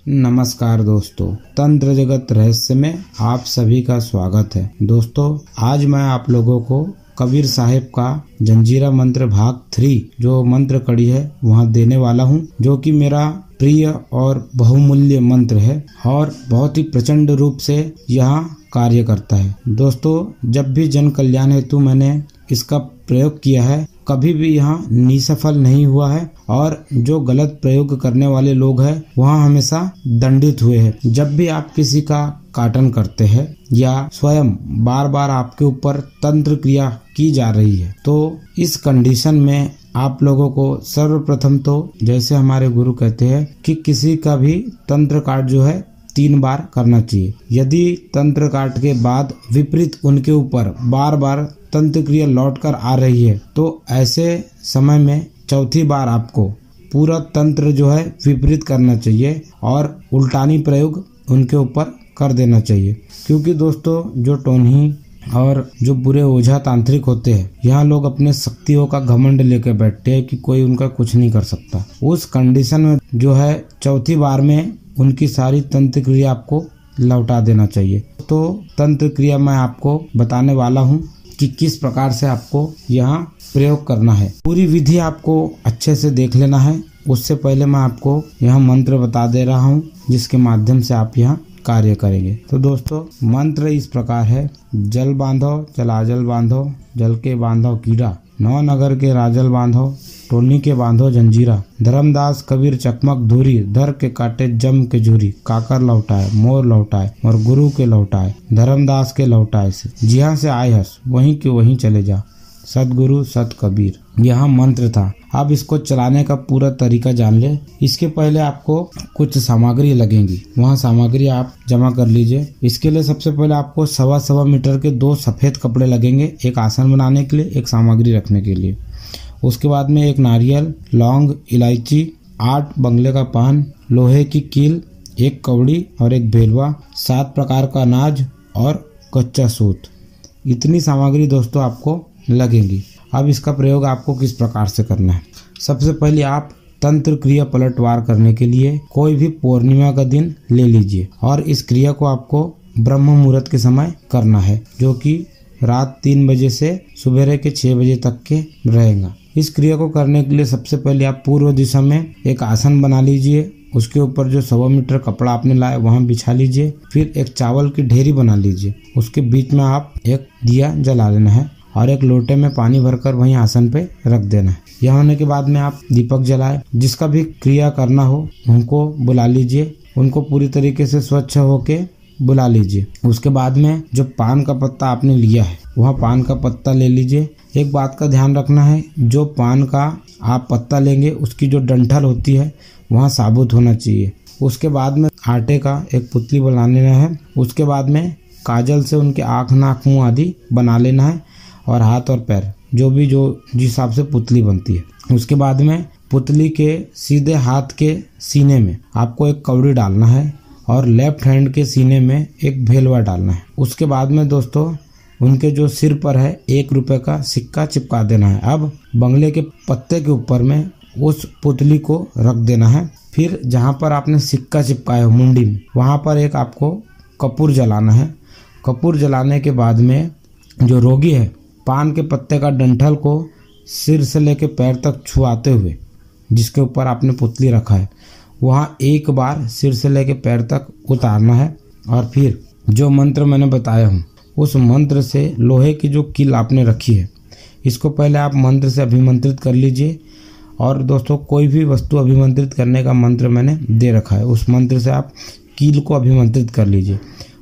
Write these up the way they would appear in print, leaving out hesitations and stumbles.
नमस्कार दोस्तों, तंत्र जगत रहस्य में आप सभी का स्वागत है। दोस्तों, आज मैं आप लोगों को कबीर साहिब का जंजीरा मंत्र भाग 3 जो मंत्र कड़ी है वहाँ देने वाला हूँ, जो कि मेरा प्रिय और बहुमूल्य मंत्र है और बहुत ही प्रचंड रूप से यह कार्य करता है। दोस्तों, जब भी जन कल्याण हेतु मैंने इसका प्रयोग किया है, कभी भी यहाँ निसफल नहीं हुआ है और जो गलत प्रयोग करने वाले लोग हैं वहाँ हमेशा दंडित हुए हैं। जब भी आप किसी का काटन करते हैं या स्वयं बार बार आपके ऊपर तंत्र क्रिया की जा रही है, तो इस कंडीशन में आप लोगों को सर्वप्रथम तो जैसे हमारे गुरु कहते हैं कि किसी का भी तंत्र काट जो है 3 बार करना चाहिए। यदि तंत्र काट के बाद विपरीत उनके ऊपर बार बार तंत्र क्रिया लौट कर आ रही है, तो ऐसे समय में चौथी बार आपको पूरा तंत्र जो है विपरीत करना चाहिए और उल्टानी प्रयोग उनके ऊपर कर देना चाहिए। क्योंकि दोस्तों, जो टोन्ही और जो बुरे ओझा तांत्रिक होते हैं, यहाँ लोग अपने शक्तियों का घमंड लेकर बैठते हैं कि कोई उनका कुछ नहीं कर सकता। उस कंडीशन में जो है चौथी बार में उनकी सारी तंत्र क्रिया आपको लौटा देना चाहिए। तो तंत्र क्रिया मैं आपको बताने वाला हूँ कि किस प्रकार से आपको यहाँ प्रयोग करना है। पूरी विधि आपको अच्छे से देख लेना है। उससे पहले मैं आपको यहाँ मंत्र बता दे रहा हूँ जिसके माध्यम से आप यहाँ कार्य करेंगे। तो दोस्तों, मंत्र इस प्रकार है। जल बांधो जलाजल बांधो, जल के बांधो कीड़ा, 9 नगर के राजल बांधो, टोनी के बांधो जंजीरा, धर्मदास कबीर चकमक धूरी, धर के काटे जम के झूरी, काकर लौटाए मोर लौटाए और गुरु के लौटाए, धर्मदास के लौटाए से, जिहाँ से आए हस वहीं के वहीं चले जा, सतगुरु सत कबीर। यह मंत्र था। अब इसको चलाने का पूरा तरीका जान ले। इसके पहले आपको कुछ सामग्री लगेंगी, वहाँ सामग्री आप जमा कर लीजिए। इसके लिए सबसे पहले आपको 1.25 मीटर के 2 सफ़ेद कपड़े लगेंगे, एक आसन बनाने के लिए, एक सामग्री रखने के लिए। उसके बाद में एक नारियल, लौंग, इलायची, 8 बंगले का पान, लोहे की कील, 1 कवड़ी और 1 भेलवा, 7 प्रकार का अनाज और कच्चा सूत। इतनी सामग्री दोस्तों आपको लगेंगी। अब इसका प्रयोग आपको किस प्रकार से करना है। सबसे पहले आप तंत्र क्रिया पलटवार करने के लिए कोई भी पूर्णिमा का दिन ले लीजिए और इस क्रिया को आपको ब्रह्म मुहूर्त के समय करना है, जो कि रात 3 बजे से सुबह के 6 बजे तक के रहेगा। इस क्रिया को करने के लिए सबसे पहले आप पूर्व दिशा में एक आसन बना लीजिए। उसके ऊपर जो 1.25 मीटर कपड़ा आपने लाया वहाँ बिछा लीजिए। फिर एक चावल की ढेरी बना लीजिए। उसके बीच में आप एक दिया जला लेना है और एक लोटे में पानी भरकर वहीं आसन पे रख देना है। यह होने के बाद में आप दीपक जलाए। जिसका भी क्रिया करना हो उनको बुला लीजिए। उनको पूरी तरीके से स्वच्छ होके बुला लीजिए। उसके बाद में जो पान का पत्ता आपने लिया है वह पान का पत्ता ले लीजिए। एक बात का ध्यान रखना है, जो पान का आप पत्ता लेंगे उसकी जो डंठल होती है वहाँ साबुत होना चाहिए। उसके बाद में आटे का एक पुतली बना लेना है। उसके बाद में काजल से उनके आँख नाक मुँह आदि बना लेना है और हाथ और पैर जो जिस हिसाब से पुतली बनती है। उसके बाद में पुतली के सीधे हाथ के सीने में आपको एक कवड़ी डालना है और लेफ्ट हैंड के सीने में एक भेलवा डालना है। उसके बाद में दोस्तों उनके जो सिर पर है 1 रुपये का सिक्का चिपका देना है। अब बंगले के पत्ते के ऊपर में उस पुतली को रख देना है। फिर जहाँ पर आपने सिक्का चिपकाया हो मुंडी में, वहाँ पर एक आपको कपूर जलाना है। कपूर जलाने के बाद में जो रोगी है पान के पत्ते का डंठल को सिर से लेकर पैर तक छुआते हुए जिसके ऊपर आपने पुतली रखा है वहाँ एक बार सिर से लेकर पैर तक उतारना है। और फिर जो मंत्र मैंने बताया हूँ उस मंत्र से लोहे की जो कील आपने रखी है इसको पहले आप मंत्र से अभिमंत्रित कर लीजिए। और दोस्तों, कोई भी वस्तु अभिमंत्रित करने का मंत्र मैंने दे रखा है, उस मंत्र से आप कील को अभिमंत्रित कर लीजिए।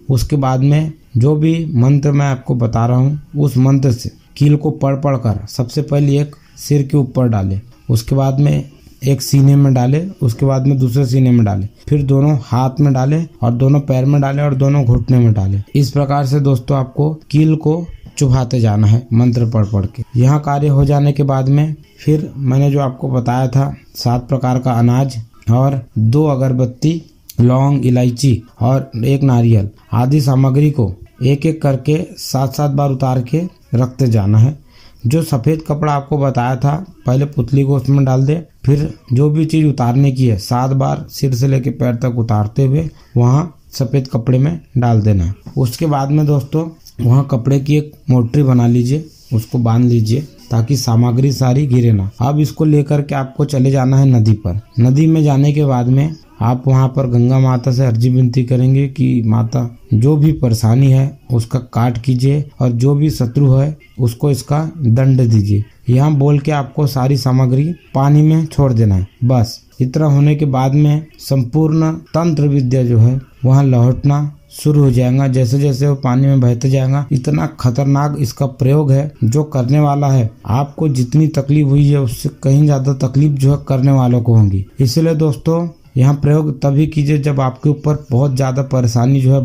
उसके बाद में जो भी मंत्र मैं आपको बता रहा हूँ उस मंत्र से कील को पढ़ कर सबसे पहले एक सिर के ऊपर डाले, उसके बाद में एक सीने में डाले, उसके बाद में दूसरे सीने में डाले, फिर दोनों हाथ में डाले और दोनों पैर में डाले और दोनों घुटने में डाले। इस प्रकार से दोस्तों आपको कील को चुभाते जाना है मंत्र पढ़ के। यहाँ कार्य हो जाने के बाद में फिर मैंने जो आपको बताया था 7 प्रकार का अनाज और 2 अगरबत्ती, लौंग, इलायची और 1 नारियल आदि सामग्री को एक एक करके 7-7 बार उतार के रखते जाना है। जो सफेद कपड़ा आपको बताया था, पहले पुतली को उसमें डाल दे, फिर जो भी चीज उतारने की है 7 बार सिर से लेकर पैर तक उतारते हुए वहाँ सफेद कपड़े में डाल देना है। उसके बाद में दोस्तों वहाँ कपड़े की एक मोटरी बना लीजिए, उसको बांध लीजिए ताकि सामग्री सारी गिरे ना। अब इसको लेकर के आपको चले जाना है नदी पर। नदी में जाने के बाद में आप वहाँ पर गंगा माता से अर्जी विनती करेंगे कि माता जो भी परेशानी है उसका काट कीजिए और जो भी शत्रु है उसको इसका दंड दीजिए। यहाँ बोल के आपको सारी सामग्री पानी में छोड़ देना है। बस इतना होने के बाद में संपूर्ण तंत्र विद्या जो है वहाँ लौटना शुरू हो जाएगा। जैसे जैसे वो पानी में बहते जाएगा, इतना खतरनाक इसका प्रयोग है जो करने वाला है आपको जितनी तकलीफ हुई है उससे कहीं ज्यादा तकलीफ जो है करने वालों को होगी। इसलिए दोस्तों यहाँ प्रयोग तभी कीजिए जब आपके ऊपर बहुत ज्यादा परेशानी जो है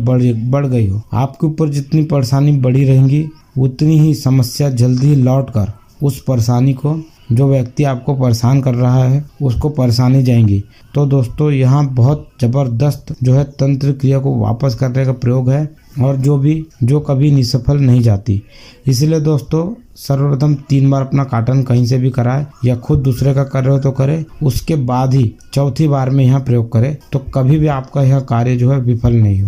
बढ़ गई हो। आपके ऊपर जितनी परेशानी बढ़ी रहेंगी उतनी ही समस्या जल्दी लौट कर उस परेशानी को, जो व्यक्ति आपको परेशान कर रहा है उसको परेशानी जाएंगी। तो दोस्तों यहाँ बहुत जबरदस्त जो है तंत्र क्रिया को वापस करने का प्रयोग है और जो कभी निसफल नहीं जाती। इसलिए दोस्तों सर्वप्रथम 3 बार अपना काटन कहीं से भी कराए या खुद दूसरे का कर रहे हो तो करे, उसके बाद ही चौथी बार में यहाँ प्रयोग करे, तो कभी भी आपका यह कार्य जो है विफल नहीं हो।